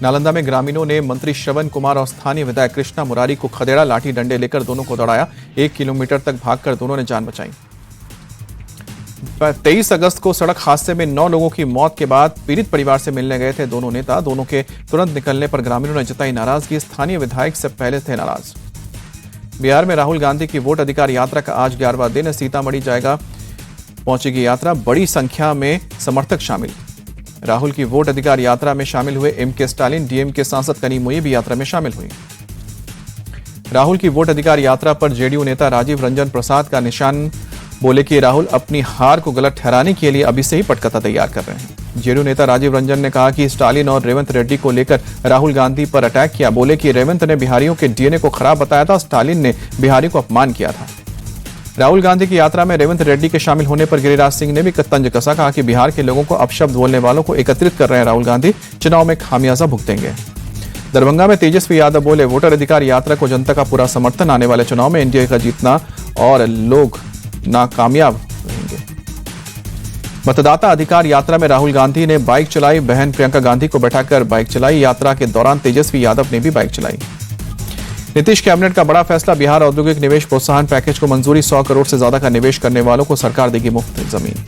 नालंदा में ग्रामीणों ने मंत्री श्रवण कुमार और स्थानीय विधायक कृष्णा मुरारी को खदेड़ा, लाठी डंडे लेकर दोनों को दौड़ाया। 1 किलोमीटर तक भागकर दोनों ने जान बचाई। 23 अगस्त को सड़क हादसे में 9 लोगों की मौत के बाद पीड़ित परिवार से मिलने गए थे दोनों नेता। दोनों के तुरंत निकलने पर ग्रामीणों ने जताई नाराजगी। स्थानीय विधायक से पहले थे नाराज। बिहार में राहुल गांधी की वोट अधिकार यात्रा का आज 11वां दिन। सीतामढ़ी जाएगा पहुंचेगी यात्रा, बड़ी संख्या में समर्थक शामिल। राहुल की वोट अधिकार यात्रा में शामिल हुए एमके स्टालिन, डीएमके सांसद कनी मोई भी यात्रा में शामिल हुई। राहुल की वोट अधिकार यात्रा पर जेडीयू नेता राजीव रंजन प्रसाद का निशान। बोले कि राहुल अपनी हार को गलत ठहराने के लिए अभी से ही पटकथा तैयार कर रहे हैं। जेडीयू नेता राजीव रंजन ने कहा कि स्टालिन और रेवंत रेड्डी को लेकर राहुल गांधी पर अटैक किया। बोले कि रेवंत ने बिहारियों के डीएनए को खराब बताया था, स्टालिन ने बिहारी को अपमान किया था। राहुल गांधी की यात्रा में रेवंत रेड्डी के शामिल होने पर गिरिराज सिंह ने भी तंज कसा। कहा कि बिहार के लोगों को अपशब्द बोलने वालों को एकत्रित कर रहे हैं राहुल गांधी, चुनाव में खामियाजा भुगतेंगे। दरभंगा में तेजस्वी यादव बोले, वोटर अधिकार यात्रा को जनता का पूरा समर्थन। आने वाले चुनाव में एनडीए का जीतना और लोग नाकामयाब रहेंगे। मतदाता अधिकार यात्रा में राहुल गांधी ने बाइक चलाई। बहन प्रियंका गांधी को बैठाकर बाइक चलाई। यात्रा के दौरान तेजस्वी यादव ने भी बाइक चलाई। नीतीश कैबिनेट का बड़ा फैसला, बिहार औद्योगिक निवेश प्रोत्साहन पैकेज को मंजूरी। 100 करोड़ से ज्यादा का निवेश करने वालों को सरकार देगी मुफ्त जमीन।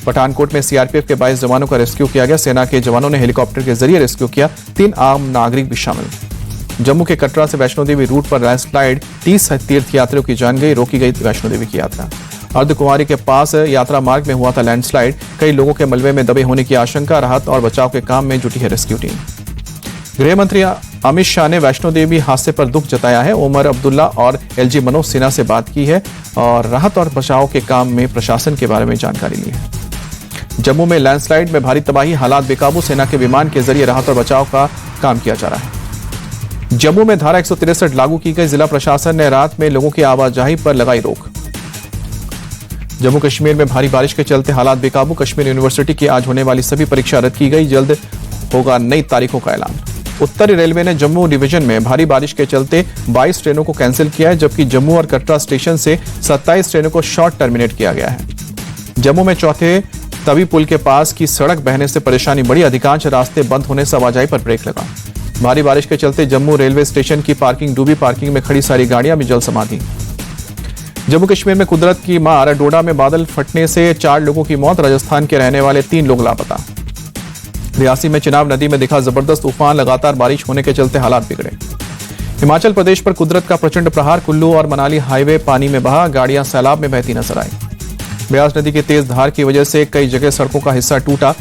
पठानकोट में सीआरपीएफ के 22 जवानों का रेस्क्यू किया गया। सेना के जवानों ने हेलीकॉप्टर के जरिए रेस्क्यू किया। 3 आम नागरिक भी शामिल। जम्मू के कटरा से वैष्णो देवी रूट पर लैंडस्लाइड, 30 तीर्थयात्रियों की जान गई। रोकी गई वैष्णो देवी की यात्रा। अर्धकुमारी के पास यात्रा मार्ग में हुआ था लैंडस्लाइड। कई लोगों के मलबे में दबे होने की आशंका। राहत और बचाव के काम में जुटी है रेस्क्यू टीम। गृह मंत्री अमित शाह ने वैष्णो देवी हादसे पर दुख जताया है। उमर अब्दुल्ला और एलजी मनोज सिन्हा से बात की है और राहत और बचाव के काम में प्रशासन के बारे में जानकारी ली है। जम्मू में लैंडस्लाइड में भारी तबाही, हालात बेकाबू। सेना के विमान के जरिए राहत और बचाव का काम किया जा रहा है। जम्मू में धारा 163 लागू की गई। जिला प्रशासन ने रात में लोगों की आवाजाही पर लगाई रोक। जम्मू कश्मीर में भारी बारिश के चलते हालात बेकाबू। कश्मीर यूनिवर्सिटी की आज होने वाली सभी परीक्षा रद्द की गई। जल्द होगा नई तारीखों का ऐलान। उत्तरी रेलवे ने जम्मू डिवीजन में भारी बारिश के चलते 22 ट्रेनों को कैंसिल किया है, जबकि जम्मू और कटरा स्टेशन से 27 ट्रेनों को शॉर्ट टर्मिनेट किया गया है। जम्मू में चौथे तवी पुल के पास की सड़क बहने से परेशानी बढ़ी। अधिकांश रास्ते बंद होने से आवाजाही पर ब्रेक लगा। भारी बारिश के चलते जम्मू रेलवे स्टेशन की पार्किंग डूबी। पार्किंग में खड़ी सारी गाड़ियां भी जल समाधि। जम्मू कश्मीर में कुदरत की मार, डोडा में बादल फटने से 4 लोगों की मौत। राजस्थान के रहने वाले 3 लोग लापता। रियासी में चिनाब नदी में दिखा जबरदस्त तूफान। लगातार बारिश होने के चलते हालात बिगड़े। हिमाचल प्रदेश पर कुदरत का प्रचंड प्रहार। कुल्लू और मनाली हाईवे पानी में बहा। गाड़ियां सैलाब में बहती नजर आई। ब्यास नदी की तेज धार की वजह से कई जगह सड़कों का हिस्सा टूटा।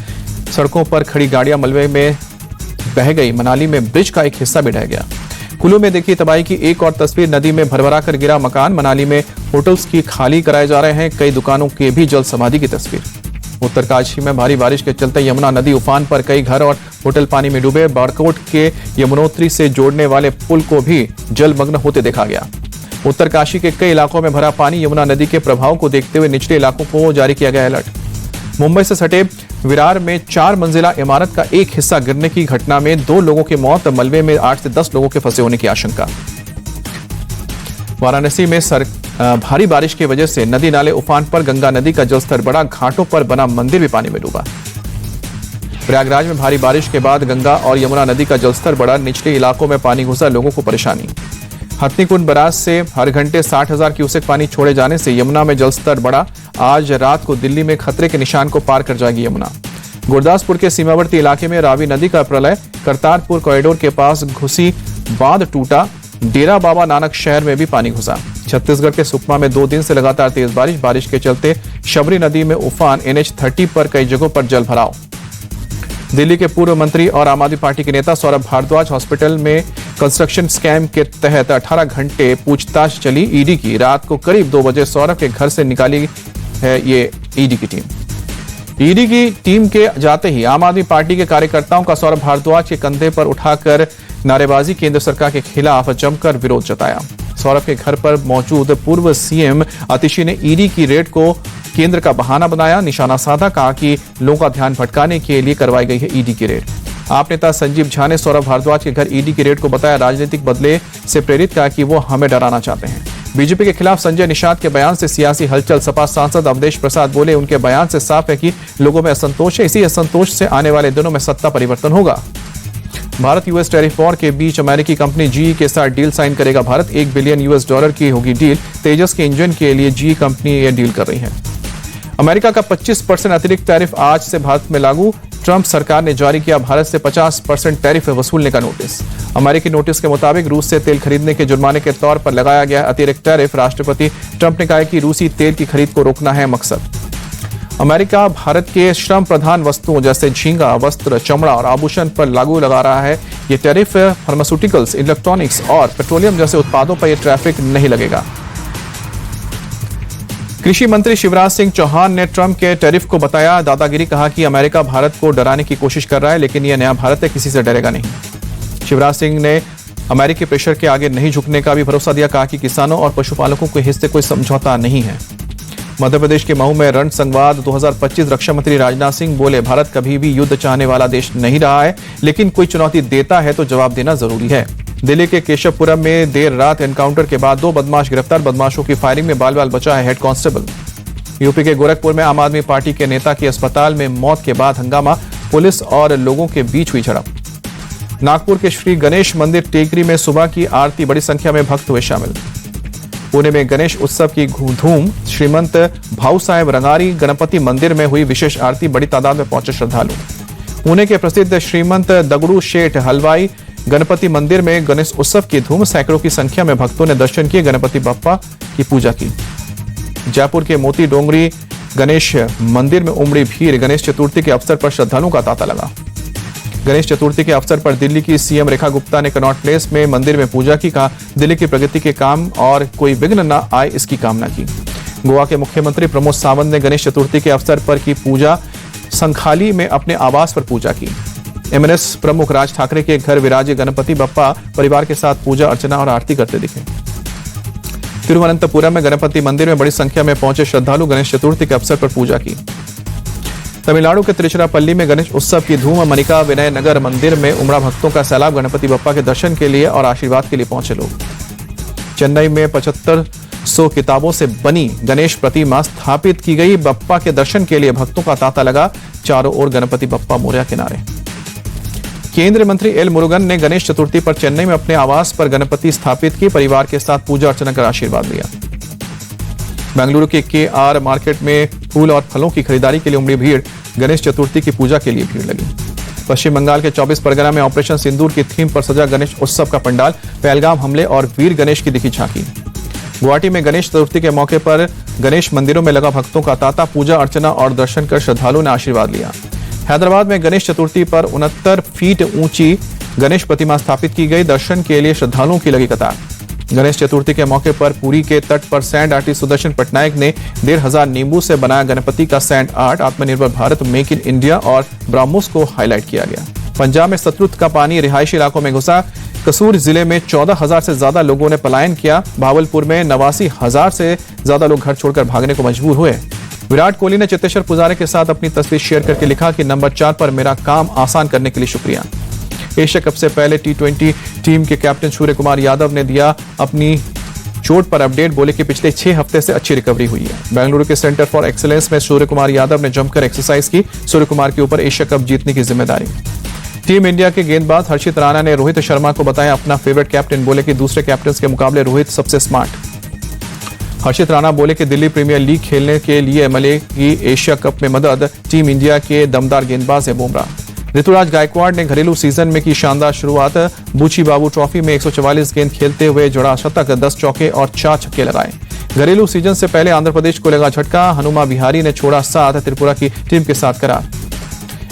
सड़कों पर खड़ी गाड़ियां मलबे में बह गई। मनाली में ब्रिज का एक हिस्सा भी ढह गया। कुल्लू में देखी तबाही की एक और तस्वीर। नदी में भरभरा कर गिरा मकान। मनाली में होटल्स की खाली कराए जा रहे हैं। कई दुकानों के भी जल समाधि की तस्वीर। उत्तरकाशी में भारी बारिश के चलते यमुना नदी उफान पर। कई घर और होटल पानी में डूबे। बाड़कोट के यमुनोत्री से जोड़ने वाले पुल को भी जलमग्न होते देखा गया। उत्तरकाशी के कई इलाकों में भरा पानी। यमुना नदी के प्रभाव को देखते हुए निचले इलाकों को जारी किया गया अलर्ट। मुंबई से सटे विरार में 4 मंजिला इमारत का एक हिस्सा गिरने की घटना में 2 लोगों की मौत। मलबे में 8 से 10 लोगों के फंसे होने की आशंका। वाराणसी में भारी बारिश की वजह से नदी नाले उफान पर। गंगा नदी का जलस्तर बढ़ा। घाटों पर बना मंदिर भी पानी में डूबा। प्रयागराज में भारी बारिश के बाद गंगा और यमुना नदी का जलस्तर बढ़ा। निचले इलाकों में पानी घुसा, लोगों को परेशानी। हथनीकुंड बराज से हर घंटे 60,000 क्यूसेक पानी छोड़े जाने से यमुना में जलस्तर बढ़ा। आज रात को दिल्ली में खतरे के निशान को पार कर जाएगी यमुना। गुरदासपुर के सीमावर्ती इलाके में रावी नदी का प्रलय। करतारपुर कॉरिडोर के पास घुसी बांध टूटा। डेरा बाबा नानक शहर में भी पानी घुसा। छत्तीसगढ़ के सुकमा में 2 दिन से लगातार तेज बारिश के चलते शबरी नदी में उफान। NH30 पर कई जगहों पर जल भराव। दिल्ली के पूर्व मंत्री और आम आदमी पार्टी के नेता सौरभ भारद्वाज हॉस्पिटल में कंस्ट्रक्शन स्कैम के तहत 18 घंटे पूछताछ चली ईडी की। रात को करीब 2 बजे सौरभ के घर से निकाली है ये ईडी की टीम। ईडी की टीम के जाते ही आम आदमी पार्टी के कार्यकर्ताओं का सौरभ भारद्वाज के कंधे पर उठाकर नारेबाजी। केंद्र सरकार के खिलाफ जमकर विरोध जताया। सौरभ के घर पर मौजूद पूर्व सीएम आतिशी ने ईडी की रेड को केंद्र का बहाना बनाया, निशाना साधा। कहा कि लोगों का ध्यान भटकाने के लिए करवाई गई है ईडी की रेड। आप नेता संजीव झा ने सौरभ भारद्वाज के घर ईडी की रेड को बताया राजनीतिक बदले से प्रेरित। कहा कि वो हमें डराना चाहते हैं। बीजेपी के खिलाफ संजय निषाद के बयान से सियासी हलचल। सपा सांसद अवधेश प्रसाद बोले, उनके बयान से साफ है कि लोगों में असंतोष है। इसी असंतोष से आने वाले दिनों में सत्ता परिवर्तन होगा। भारत यूएस टैरिफ वॉर के बीच अमेरिकी कंपनी जीई के साथ डील साइन करेगा भारत। $1 बिलियन की होगी डील। तेजस के इंजन के लिए जीई कंपनी यह डील कर रही है। अमेरिका का 25% अतिरिक्त टैरिफ आज से भारत में लागू। ट्रंप सरकार ने जारी किया भारत से 50% टैरिफ वसूलने का नोटिस। अमेरिकी नोटिस के मुताबिक रूस से तेल खरीदने के जुर्माने के तौर पर लगाया गया अतिरिक्त टैरिफ। राष्ट्रपति ट्रंप ने कहा कि रूसी तेल की खरीद को रोकना है मकसद। अमेरिका भारत के श्रम प्रधान वस्तुओं जैसे झींगा, वस्त्र, चमड़ा और आभूषण पर लागू लगा रहा है। ये टैरिफ फार्मास्यूटिकल्स, इलेक्ट्रॉनिक्स और पेट्रोलियम जैसे उत्पादों पर यह टैरिफ नहीं लगेगा। कृषि मंत्री शिवराज सिंह चौहान ने ट्रंप के टैरिफ को बताया दादागिरी। कहा कि अमेरिका भारत को डराने की कोशिश कर रहा है, लेकिन यह नया भारत है, किसी से डरेगा नहीं। शिवराज सिंह ने अमेरिकी प्रेशर के आगे नहीं झुकने का भी भरोसा दिया। कहा कि किसानों और पशुपालकों के हिस्से कोई समझौता नहीं है। मध्य प्रदेश के मऊ में रण संवाद 2025 रक्षा मंत्री राजनाथ सिंह बोले भारत कभी भी युद्ध चाहने वाला देश नहीं रहा है, लेकिन कोई चुनौती देता है तो जवाब देना जरूरी है। दिल्ली के केशवपुरम में देर रात एनकाउंटर के बाद 2 बदमाश गिरफ्तार। बदमाशों की फायरिंग में बाल बाल बचा है हेड कांस्टेबल। यूपी के गोरखपुर में आम आदमी पार्टी के नेता की अस्पताल में मौत के बाद हंगामा। पुलिस और लोगों के बीच हुई झड़प। नागपुर के श्री गणेश मंदिर टेकरी में सुबह की आरती, बड़ी संख्या में भक्त हुए शामिल। पुणे में गणेश उत्सव की धूम। श्रीमंत भाऊ साहेब रंगारी गणपति मंदिर में हुई विशेष आरती, बड़ी तादाद में पहुंचे श्रद्धालु। पुणे के प्रसिद्ध श्रीमंत दगड़ू शेठ हलवाई गणपति मंदिर में गणेश उत्सव की धूम। सैकड़ों की संख्या में भक्तों ने दर्शन किए, गणपति बप्पा की पूजा की। जयपुर के मोती डोंगरी गणेश मंदिर में उमड़ी भीड़। गणेश चतुर्थी के अवसर पर श्रद्धालुओं का तांता लगा। गणेश चतुर्थी के अवसर पर दिल्ली की सीएम रेखा गुप्ता ने कनॉट प्लेस में मंदिर में पूजा की। कहा दिल्ली की प्रगति के काम और कोई विघ्न न आए, इसकी कामना की। गोवा के मुख्यमंत्री प्रमोद सावंत ने गणेश चतुर्थी के अवसर पर की पूजा। संखाली में अपने आवास पर पूजा की। एमएनएस प्रमुख राज ठाकरे के घर विराजे गणपति बप्पा परिवार के साथ पूजा अर्चना और आरती करते दिखे। तिरुवनंतपुरम में गणपति मंदिर में बड़ी संख्या में पहुंचे श्रद्धालु। गणेश चतुर्थी के अवसर पर पूजा की। तमिलनाडु के तिरुचिरापल्ली में गणेश उत्सव की धूम। मनिका विनय नगर मंदिर में उमड़ा भक्तों का सैलाब। गणपति बप्पा के दर्शन के लिए और आशीर्वाद के लिए पहुंचे लोग। चेन्नई में 7500 किताबों से बनी गणेश प्रतिमा स्थापित की गई। बप्पा के दर्शन के लिए भक्तों का तांता लगा। चारों ओर गणपति बप्पा मोरया के नारे। केंद्रीय मंत्री एल मुरुगन ने गणेश चतुर्थी पर चेन्नई में अपने आवास पर गणपति स्थापित की। परिवार के साथ पूजा अर्चना कर आशीर्वाद लिया। बेंगलुरु के केआर मार्केट में फूल और फलों की खरीदारी के लिए उमड़ी भीड़। गणेश चतुर्थी की पूजा के लिए भीड़ लगी। पश्चिम बंगाल के 24 परगना में ऑपरेशन सिंदूर की थीम पर सजा गणेश उत्सव का पंडाल। पहलगाम हमले और वीर गणेश की दिखी झांकी। गुवाहाटी में गणेश चतुर्थी के मौके पर गणेश मंदिरों में लगा भक्तों का तांता। पूजा अर्चना और दर्शन कर श्रद्धालुओं ने आशीर्वाद लिया। हैदराबाद में गणेश चतुर्थी पर 69 फीट ऊंची गणेश प्रतिमा स्थापित की गई। दर्शन के लिए श्रद्धालुओं की लगी कतार। गणेश चतुर्थी के मौके पर पुरी के तट पर सैंड आर्टिस्ट सुदर्शन पटनायक ने 1500 नींबू से बनाया गणपति का सैंड आर्ट। आत्मनिर्भर भारत, मेक इन इंडिया और ब्राह्मोस को हाईलाइट किया गया। पंजाब में सतलुज का पानी रिहायशी इलाकों में घुसा। कसूर जिले में 14,000 से ज्यादा लोगों ने पलायन किया। भावलपुर में 89,000 से ज्यादा लोग घर छोड़कर भागने को मजबूर हुए। विराट कोहली ने चेतेश्वर पुजारा के साथ अपनी तस्वीर शेयर करके लिखा कि नंबर 4 पर मेरा काम आसान करने के लिए शुक्रिया। एशिया कप से पहले T20 टीम के कैप्टन सूर्य कुमार यादव ने दिया अपनी चोट पर अपडेट। बोले कि पिछले 6 हफ्ते से अच्छी रिकवरी हुई है। बेंगलुरु के सेंटर फॉर एक्सीलेंस में सूर्य कुमार यादव ने जमकर एक्सरसाइज की। सूर्य कुमार के ऊपर एशिया कप जीतने की जिम्मेदारी। टीम इंडिया के गेंदबाज हर्षित राणा ने रोहित शर्मा को बताया अपना फेवरेट कैप्टन। बोले कि दूसरे कैप्टन के मुकाबले रोहित सबसे स्मार्ट। हर्षित राणा बोले कि दिल्ली प्रीमियर लीग खेलने के लिए मिलेगी एशिया कप में मदद। टीम इंडिया के दमदार गेंदबाज है बुमराह। ऋतुराज गायकवाड़ ने घरेलू सीजन में की शानदार शुरुआत। बूची बाबू ट्रॉफी में 144 गेंद खेलते हुए जोड़ा शतक, 10 चौके और 4 छक्के लगाए। घरेलू सीजन से पहले आंध्र प्रदेश को लगा झटका। हनुमा विहारी ने छोड़ा साथ। त्रिपुरा की टीम के साथ करार।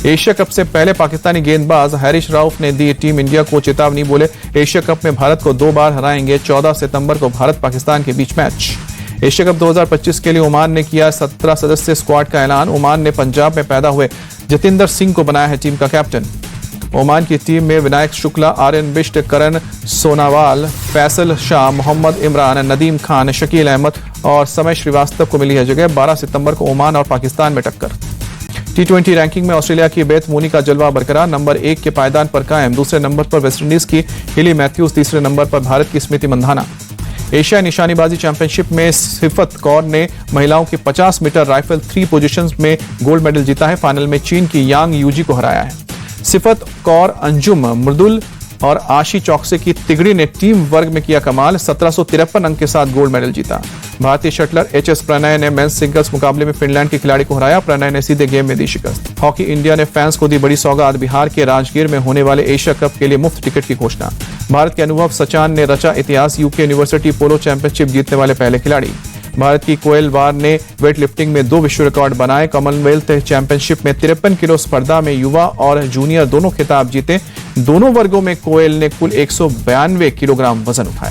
एशिया कप से पहले पाकिस्तानी गेंदबाज हैरिश राउफ ने दी टीम इंडिया को चेतावनी। बोले एशिया कप में भारत को 2 बार हराएंगे। 14 सितंबर को भारत पाकिस्तान के बीच मैच। एशिया कप 2025 के लिए ओमान ने किया 17 सदस्य स्क्वाड का ऐलान। ओमान ने पंजाब में पैदा हुए जतिंदर सिंह को बनाया है टीम का कैप्टन। ओमान की टीम में विनायक शुक्ला, आर्यन बिष्ट, करण सोनावाल, फैसल शाह, मोहम्मद इमरान, नदीम खान, शकील अहमद और समय श्रीवास्तव को मिली है जगह। 12 सितंबर को ओमान और पाकिस्तान में टक्कर। T20 रैंकिंग में ऑस्ट्रेलिया की बेथ मूनी का जलवा बरकरार। नंबर 1 के पायदान पर कायम। दूसरे नंबर पर वेस्टइंडीज की हिली मैथ्यूज। तीसरे नंबर पर भारत की स्मृति मंधाना। एशिया निशानेबाजी चैंपियनशिप में सिफत कौर ने महिलाओं की 50 मीटर राइफल 3 पोजीशंस में गोल्ड मेडल जीता है। फाइनल में चीन की यांग यूजी को हराया है। सिफत कौर अंजुम मृदुल और आशी चौकसे की तिगड़ी ने टीम वर्ग में किया कमाल। 1753 अंक के साथ गोल्ड मेडल जीता। भारतीय शटलर एचएस प्रणय ने मेंस सिंगल्स मुकाबले में फिनलैंड के खिलाड़ी को हराया। प्रणय ने सीधे गेम में दी शिकस्त। हॉकी इंडिया ने फैंस को दी बड़ी सौगात। बिहार के राजगीर में होने वाले एशिया कप के लिए मुफ्त टिकट की घोषणा। भारत के अनुभव सचान ने रचा इतिहास। यूके यूनिवर्सिटी पोलो चैंपियनशिप जीतने वाले पहले खिलाड़ी। भारत की कोयल वार ने वेट लिफ्टिंग में 2 विश्व रिकॉर्ड बनाए। कॉमनवेल्थ चैंपियनशिप में 53 किलो स्पर्धा में युवा और जूनियर दोनों खिताब जीते। दोनों वर्गों में कोयल ने कुल 192 किलोग्राम वजन उठाया।